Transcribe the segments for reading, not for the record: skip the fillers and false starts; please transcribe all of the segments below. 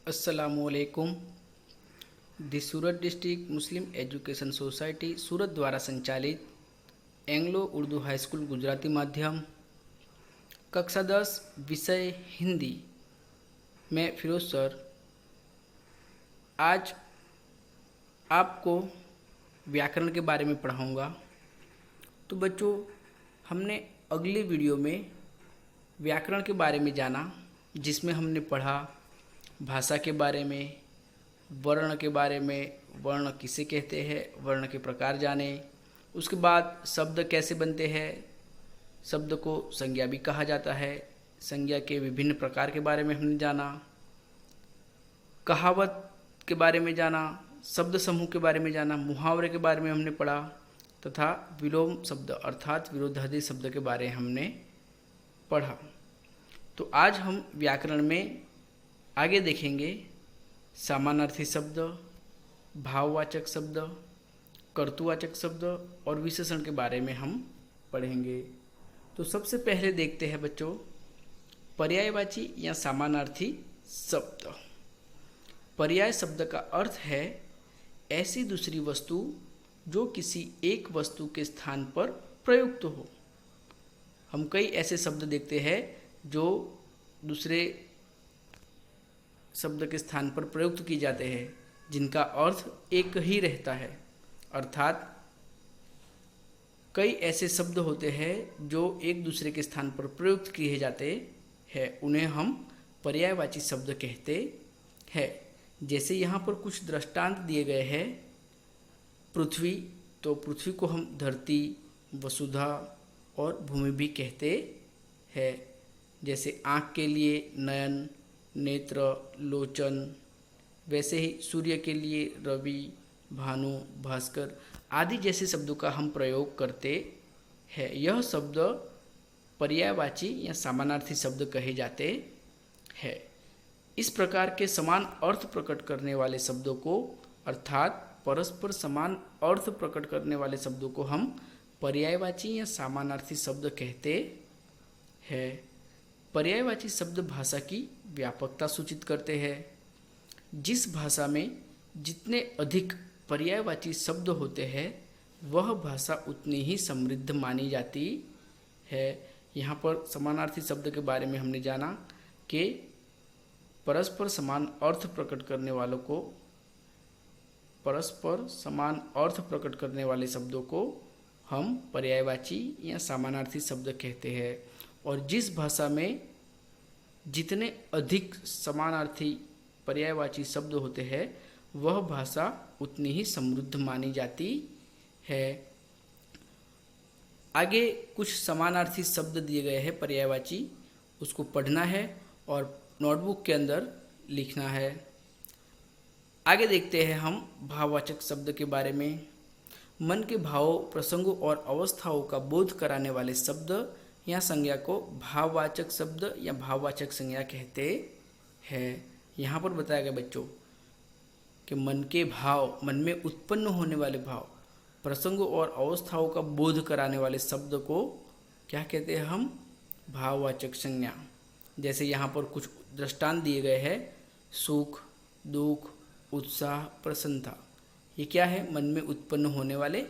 अस्सलामुअलैकुम। दी सूरत डिस्ट्रिक्ट मुस्लिम education society सूरत द्वारा संचालित Anglo Urdu high school Gujarati माध्यम कक्षा 10 विषय हिंदी में फिरोज सर आज आपको व्याकरण के बारे में पढ़ाऊँगा। तो बच्चों, हमने अगले वीडियो में व्याकरण के बारे में जाना, जिसमें हमने पढ़ा भाषा के बारे में, वर्ण के बारे में, वर्ण किसे कहते हैं, वर्ण के प्रकार जाने। उसके बाद शब्द कैसे बनते हैं, शब्द को संज्ञा भी कहा जाता है, संज्ञा के विभिन्न प्रकार के बारे में हमने जाना, कहावत के बारे में जाना, शब्द समूह के बारे में जाना, मुहावरे के बारे में हमने पढ़ा तथा विलोम शब्द अर्थात विरोधाभासी शब्द के बारे में हमने पढ़ा। तो आज हम व्याकरण में आगे देखेंगे समानार्थी शब्द, भाववाचक शब्द, कर्तुवाचक शब्द और विशेषण के बारे में हम पढ़ेंगे। तो सबसे पहले देखते हैं बच्चों पर्यायवाची या समानार्थी शब्द। पर्याय शब्द का अर्थ है ऐसी दूसरी वस्तु जो किसी एक वस्तु के स्थान पर प्रयुक्त हो। हम कई ऐसे शब्द देखते हैं जो दूसरे शब्द के स्थान पर प्रयुक्त किए जाते हैं, जिनका अर्थ एक ही रहता है। अर्थात कई ऐसे शब्द होते हैं जो एक दूसरे के स्थान पर प्रयुक्त किए जाते हैं, उन्हें हम पर्यायवाची शब्द कहते हैं। जैसे यहाँ पर कुछ दृष्टांत दिए गए हैं। पृथ्वी, तो पृथ्वी को हम धरती, वसुधा और भूमि भी कहते हैं। जैसे आँख के लिए नयन, नेत्र, लोचन, वैसे ही सूर्य के लिए रवि, भानु, भास्कर आदि जैसे शब्दों का हम प्रयोग करते हैं। यह शब्द पर्यायवाची या समानार्थी शब्द कहे जाते हैं। इस प्रकार के समान अर्थ प्रकट करने वाले शब्दों को अर्थात परस्पर समान अर्थ प्रकट करने वाले शब्दों को हम पर्यायवाची या समानार्थी शब्द कहते हैं। पर्यायवाची शब्द भाषा की व्यापकता सूचित करते हैं। जिस भाषा में जितने अधिक पर्यायवाची शब्द होते हैं वह भाषा उतनी ही समृद्ध मानी जाती है। यहाँ पर समानार्थी शब्द के बारे में हमने जाना कि परस्पर समान अर्थ प्रकट करने वालों को, परस्पर समान अर्थ प्रकट करने वाले शब्दों को हम पर्यायवाची या समानार्थी शब्द कहते हैं। और जिस भाषा में जितने अधिक समानार्थी पर्यायवाची शब्द होते हैं वह भाषा उतनी ही समृद्ध मानी जाती है। आगे कुछ समानार्थी शब्द दिए गए हैं पर्यायवाची, उसको पढ़ना है और नोटबुक के अंदर लिखना है। आगे देखते हैं हम भाववाचक शब्द के बारे में। मन के भावों, प्रसंगों और अवस्थाओं का बोध कराने वाले शब्द या संज्ञा को भाववाचक शब्द या भाववाचक संज्ञा कहते हैं। यहाँ पर बताया गया बच्चों कि मन के भाव, मन में उत्पन्न होने वाले भाव, प्रसंगों और अवस्थाओं का बोध कराने वाले शब्द को क्या कहते हैं हम? भाववाचक संज्ञा। जैसे यहाँ पर कुछ दृष्टांत दिए गए हैं। सुख, दुख, उत्साह, प्रसन्नता, ये क्या है? मन में उत्पन्न होने वाले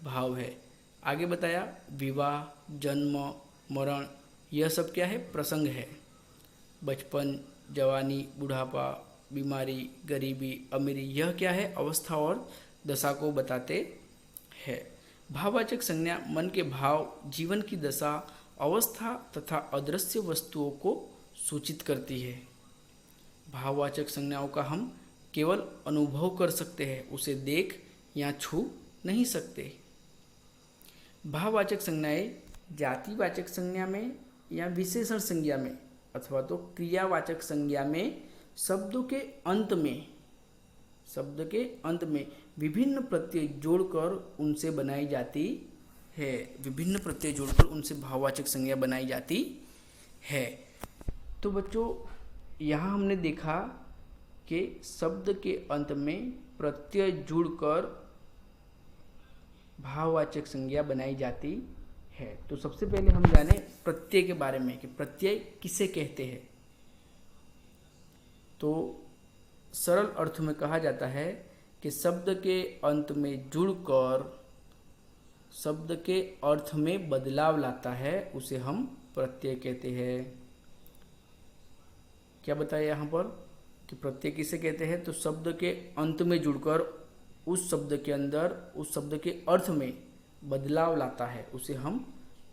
भाव है। आगे बताया विवाह, जन्म, मरण, यह सब क्या है? प्रसंग है। बचपन, जवानी, बुढ़ापा, बीमारी, गरीबी, अमीरी, यह क्या है? अवस्था और दशा को बताते हैं। भाववाचक संज्ञा मन के भाव, जीवन की दशा, अवस्था तथा अदृश्य वस्तुओं को सूचित करती है। भाववाचक संज्ञाओं का हम केवल अनुभव कर सकते हैं, उसे देख या छू नहीं सकते। भाववाचक संज्ञाएं जातिवाचक संज्ञा में या विशेषण संज्ञा में अथवा तो क्रियावाचक संज्ञा में शब्द के अंत में विभिन्न प्रत्यय जोड़कर उनसे बनाई जाती है। विभिन्न प्रत्यय जोड़कर उनसे भाववाचक संज्ञा बनाई जाती है। तो बच्चों, यहाँ हमने देखा कि शब्द के अंत में प्रत्यय जुड़कर भाववाचक संज्ञा बनाई जाती है। तो सबसे पहले हम जाने प्रत्यय के बारे में कि प्रत्यय किसे कहते हैं। तो सरल अर्थ में कहा जाता है कि शब्द के अंत में जुड़कर शब्द के अर्थ में बदलाव लाता है, उसे हम प्रत्यय कहते हैं। क्या बताया यहाँ पर कि प्रत्यय किसे कहते हैं? तो शब्द के अंत में जुड़कर उस शब्द के अंदर उस शब्द के अर्थ में बदलाव लाता है, उसे हम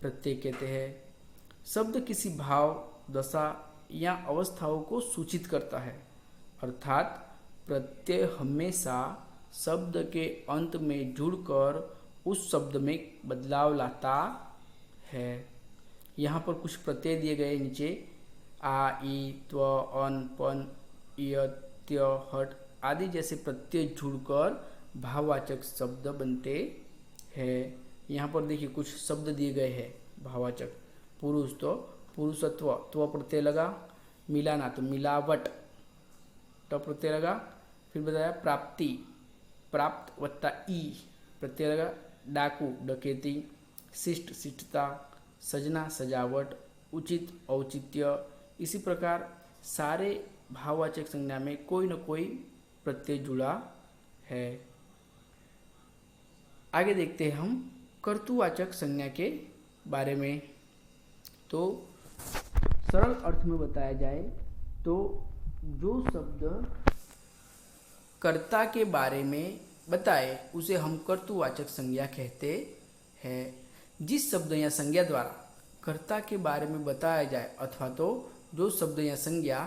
प्रत्यय कहते हैं। शब्द किसी भाव, दशा या अवस्थाओं को सूचित करता है, अर्थात प्रत्यय हमेशा शब्द के अंत में जुड़कर उस शब्द में बदलाव लाता है। यहाँ पर कुछ प्रत्यय दिए गए नीचे, आ, ई, त्व, अन, पन, य, त्य, हट आदि जैसे प्रत्यय जुड़कर भाववाचक शब्द बनते हैं। यहाँ पर देखिए कुछ शब्द दिए गए हैं भाववाचक। पुरुष तो पुरुषत्व, त्व प्रत्यय लगा। मिलाना तो मिलावट, ट प्रत्यय लगा। फिर बताया प्राप्ति, प्राप्त वत्ता ई प्रत्यय लगा। डाकू डकैती। शिष्ट शिष्टता। सजना सजावट। उचित औचित्य। इसी प्रकार सारे भाववाचक संज्ञा में कोई न कोई प्रत्यय जुड़ा है। आगे देखते हैं हम कर्तुवाचक संज्ञा के बारे में। तो सरल अर्थ में बताया जाए तो जो शब्द कर्ता के बारे में बताए उसे हम कर्तुवाचक संज्ञा कहते हैं। जिस शब्द या संज्ञा द्वारा कर्ता के बारे में बताया जाए अथवा तो जो शब्द या संज्ञा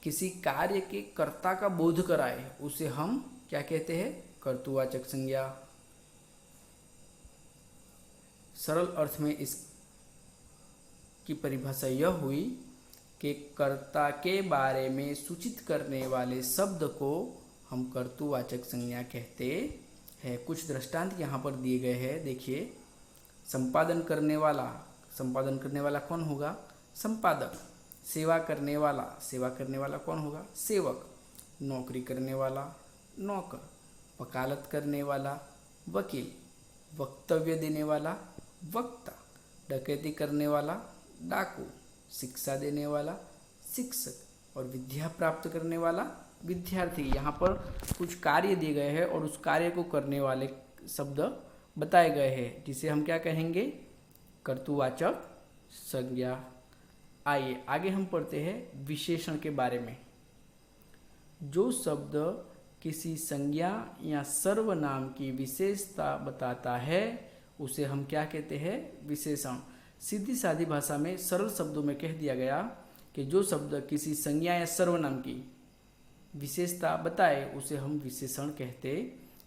किसी कार्य के कर्ता का बोध कराए उसे हम क्या कहते हैं? कर्तुवाचक संज्ञा। सरल अर्थ में इसकी परिभाषा यह हुई कि कर्ता के बारे में सूचित करने वाले शब्द को हम कर्तुवाचक संज्ञा कहते हैं। कुछ दृष्टांत यहाँ पर दिए गए हैं, देखिए। संपादन करने वाला, संपादन करने वाला कौन होगा? संपादक। सेवा करने वाला, सेवा करने वाला कौन होगा? सेवक। नौकरी करने वाला, नौकर। वकालत करने वाला, वकील। वक्तव्य देने वाला, वक्ता। डकैती करने वाला, डाकू। शिक्षा देने वाला, शिक्षक। और विद्या प्राप्त करने वाला, विद्यार्थी। यहाँ पर कुछ कार्य दिए गए हैं और उस कार्य को करने वाले शब्द बताए गए हैं, जिसे हम क्या कहेंगे? कर्तुवाचक संज्ञा। आइए आगे हम पढ़ते हैं विशेषण के बारे में। जो शब्द किसी संज्ञा या सर्वनाम की विशेषता बताता है उसे हम क्या कहते हैं? विशेषण। सीधी सादी भाषा में सरल शब्दों में कह दिया गया कि जो शब्द किसी संज्ञा या सर्वनाम की विशेषता बताए उसे हम विशेषण कहते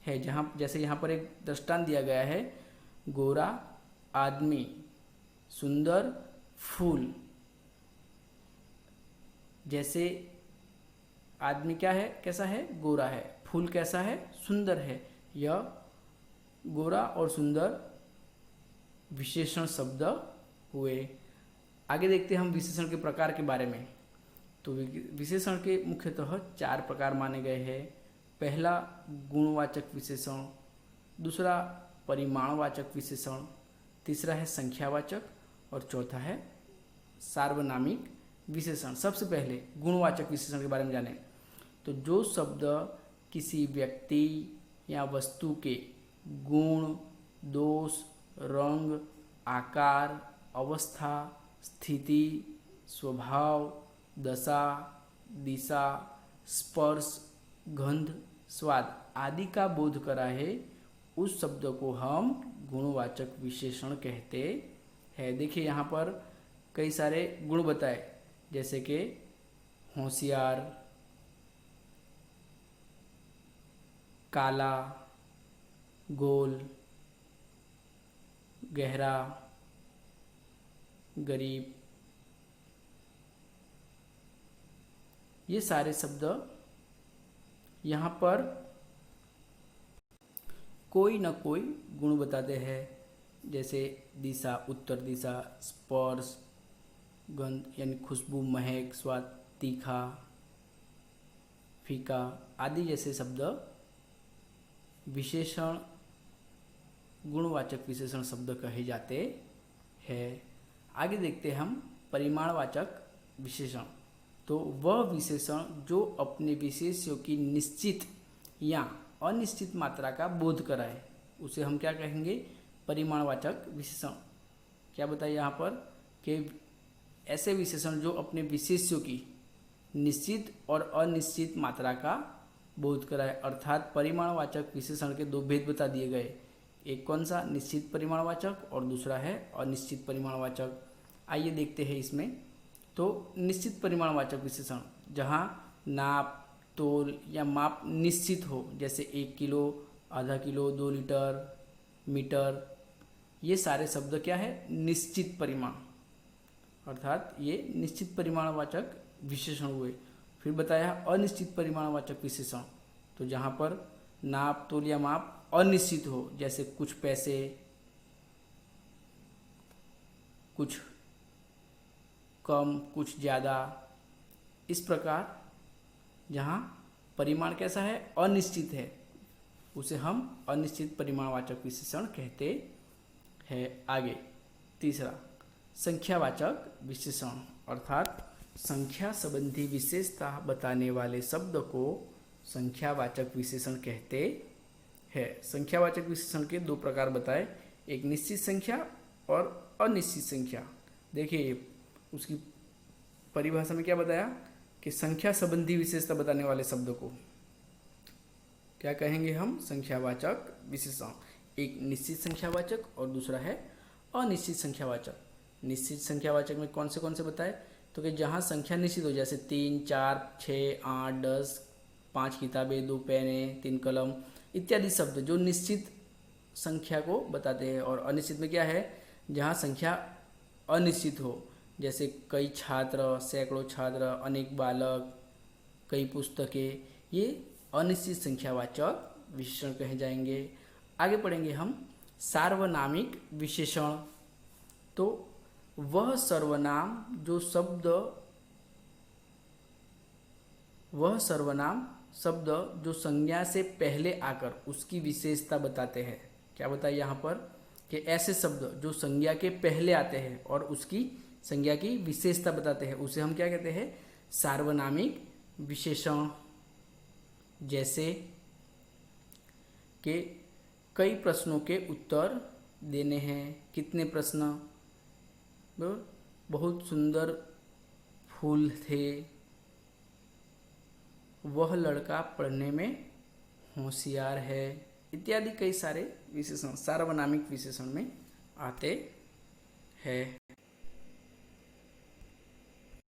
हैं। जहाँ जैसे यहाँ पर एक दृष्टांत दिया गया है, गोरा आदमी, सुंदर फूल। जैसे आदमी क्या है? कैसा है? गोरा है। फूल कैसा है? सुंदर है। यह गोरा और सुंदर विशेषण शब्द हुए। आगे देखते हैं हम विशेषण के प्रकार के बारे में। तो विशेषण के मुख्यतः 4 प्रकार माने गए हैं। पहला गुणवाचक विशेषण, दूसरा परिमाणवाचक विशेषण, तीसरा है संख्यावाचक और चौथा है सार्वनामिक विशेषण। सबसे पहले गुणवाचक विशेषण के बारे में जानें। तो जो शब्द किसी व्यक्ति या वस्तु के गुण, दोष, रंग, आकार, अवस्था, स्थिति, स्वभाव, दशा, दिशा, स्पर्श, गंध, स्वाद आदि का बोध करा है, उस शब्द को हम गुणवाचक विशेषण कहते हैं। देखिए यहाँ पर कई सारे गुण बताए, जैसे कि होशियार, काला, गोल, गहरा, गरीब। ये सारे शब्द यहाँ पर कोई न कोई गुण बताते हैं, जैसे दिशा, उत्तर दिशा, स्पर्श, गंध यानी खुशबू, महक, स्वाद, तीखा, फीका आदि जैसे शब्द विशेषण, गुणवाचक विशेषण शब्द कहे जाते हैं। आगे देखते हैं हम परिमाणवाचक विशेषण। तो वह विशेषण जो अपने विशेष्यों की निश्चित या अनिश्चित मात्रा का बोध कराए उसे हम क्या कहेंगे, परिमाणवाचक विशेषण। क्या बताइए यहाँ पर कि ऐसे विशेषण जो अपने विशेष्यों की निश्चित और अनिश्चित मात्रा का बोध कराए, अर्थात परिमाणवाचक विशेषण के दो भेद बता दिए गए, एक कौन सा, निश्चित परिमाणवाचक, और दूसरा है अनिश्चित परिमाणवाचक। आइए देखते हैं इसमें। तो निश्चित परिमाणवाचक विशेषण जहाँ नाप, तोल या माप निश्चित हो, जैसे 1 किलो, आधा किलो, 2 लीटर, मीटर, ये सारे शब्द क्या है, निश्चित परिमाण, अर्थात ये निश्चित परिमाणवाचक विशेषण हुए। फिर बताया अनिश्चित परिमाणवाचक विशेषण, तो जहाँ पर नाप, तोल या माप अनिश्चित हो, जैसे कुछ पैसे, कुछ कम, कुछ ज़्यादा, इस प्रकार जहाँ परिमाण कैसा है, अनिश्चित है, उसे हम अनिश्चित परिमाणवाचक विशेषण कहते हैं। आगे तीसरा, संख्यावाचक विशेषण, अर्थात संख्या संबंधी विशेषता बताने वाले शब्द को संख्यावाचक विशेषण कहते हैं। संख्यावाचक विशेषण के दो प्रकार बताए, एक निश्चित संख्या और अनिश्चित संख्या। देखिए उसकी परिभाषा में क्या बताया कि संख्या संबंधी विशेषता बताने वाले शब्द को क्या कहेंगे हम, संख्यावाचक विशेषण। एक निश्चित संख्यावाचक और दूसरा है अनिश्चित संख्यावाचक। निश्चित संख्यावाचक में कौन से बताए, तो कि जहाँ संख्या निश्चित हो, जैसे 3, 4, 6, 8, 10, 5 किताबें, 2 पेने, 3 कलम इत्यादि शब्द जो निश्चित संख्या को बताते हैं। और अनिश्चित में क्या है, जहाँ संख्या अनिश्चित हो, जैसे कई छात्र, सैकड़ों छात्र, अनेक बालक, कई पुस्तकें, ये अनिश्चित संख्यावाचक विशेषण कहे जाएंगे। आगे पढ़ेंगे हम सार्वनामिक विशेषण। तो वह सर्वनाम शब्द जो संज्ञा से पहले आकर उसकी विशेषता बताते हैं। क्या बताइए यहाँ पर कि ऐसे शब्द जो संज्ञा के पहले आते हैं और उसकी संज्ञा की विशेषता बताते हैं, उसे हम क्या कहते हैं, सार्वनामिक विशेषण। जैसे कि कई प्रश्नों के उत्तर देने हैं, कितने प्रश्न, बहुत सुंदर फूल थे, वह लड़का पढ़ने में होशियार है, इत्यादि कई सारे विशेषण सार्वनामिक विशेषण में आते हैं।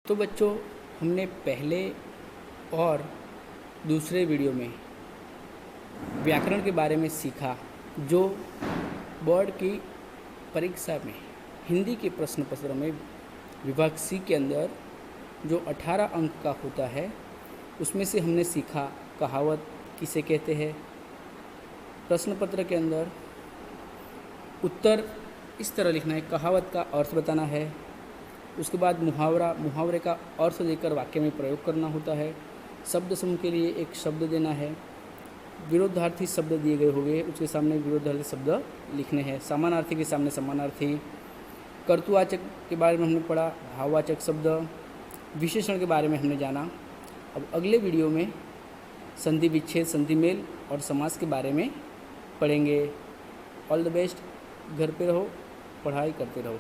तो बच्चों, हमने पहले और दूसरे वीडियो में व्याकरण के बारे में सीखा, जो बोर्ड की परीक्षा में हिंदी के प्रश्न पत्र में विभाग सी के अंदर जो 18 अंक का होता है, उसमें से हमने सीखा कहावत किसे कहते हैं। प्रश्न पत्र के अंदर उत्तर इस तरह लिखना है, कहावत का अर्थ बताना है, उसके बाद मुहावरे का अर्थ देकर वाक्य में प्रयोग करना होता है, शब्द समूह के लिए एक शब्द देना है, विरोधार्थी शब्द दिए गए होंगे, उसके सामने विरोधार्थी शब्द लिखने हैं, समानार्थी के सामने समानार्थी, कर्तुवाचक के बारे में हमने पढ़ा, भाववाचक शब्द, विशेषण के बारे में हमने जाना। अब अगले वीडियो में संधि विच्छेद, संधि मेल और समास के बारे में पढ़ेंगे। ऑल द बेस्ट, घर पे रहो, पढ़ाई करते रहो।